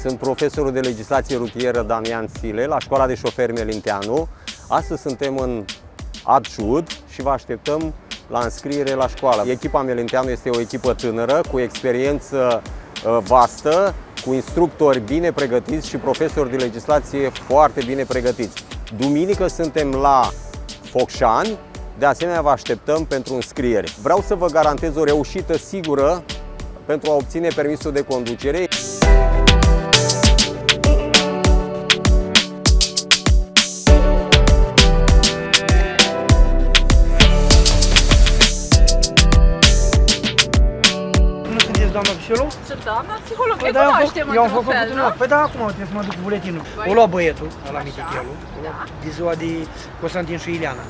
Sunt profesorul de legislație rutieră Damian Stile la Școala de Șoferi Melinteanu. Astăzi suntem în Adșud și vă așteptăm la înscriere la școală. Echipa Melinteanu este o echipă tânără, cu experiență vastă, cu instructori bine pregătiți și profesori de legislație foarte bine pregătiți. Duminică suntem la Focșani, de asemenea vă așteptăm pentru înscriere. Vreau să vă garantez o reușită sigură pentru a obține permisul de conducere. Doamna psiholog? Sunt doamna psiholog, Păi îi cunoaștem eu am într-un făcut fel, nu? Păi da, acum trebuie să mă duc cu buletinul. Băi, O lua băietul, ăla așa, Mitichelul, da. de ziua de Constantin și Ileana.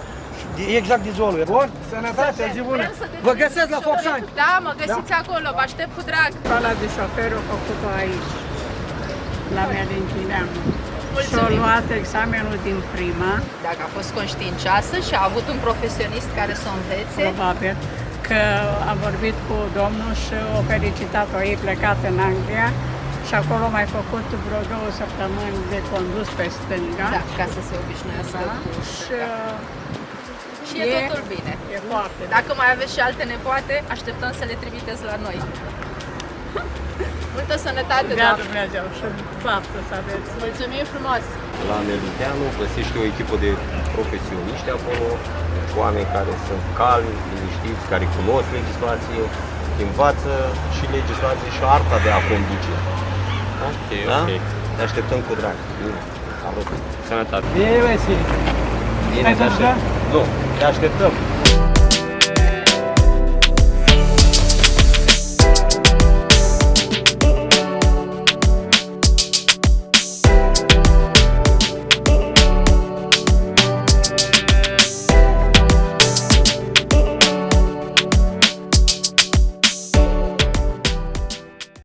Exact de ziua lui. Bun, sănătate, zi bună. Vrem să devenim Vă găsesc la șoferi. Focșani. Da, mă găsiți acolo, vă aștept cu drag. Școala de șofer a făcut-o aici, la Melinteanu. Și-a Mulțumim. luat examenul din prima, Dacă a fost conștiincioasă și a avut un profesionist care să o învețe, probabil, că a vorbit cu domnul și a felicitat-o, ei plecat în Anglia și acolo a mai făcut vreo 2 săptămâni de condus pe stânga. da, ca să se obișnuiască Da. cu... Și Și e totul bine. e foarte bine. Dacă mai aveți și alte nepoate, așteptăm să le trimiteți la noi. Multă sănătate, Dea doamnă! Dumnezeu și baftă să aveți. Mulțumim frumos! La Melinteanu găsești o echipă de profesioniști acolo, oameni care sunt calmi, liniștiți, care cunosc legislație, învață și legislație și arta de a conduce. Ok, Da? ok. Te așteptăm cu drag. Bine. Salut. Sănătate. Bine, Vasile. Bine, Hai te să așteptăm. Nu, te așteptăm.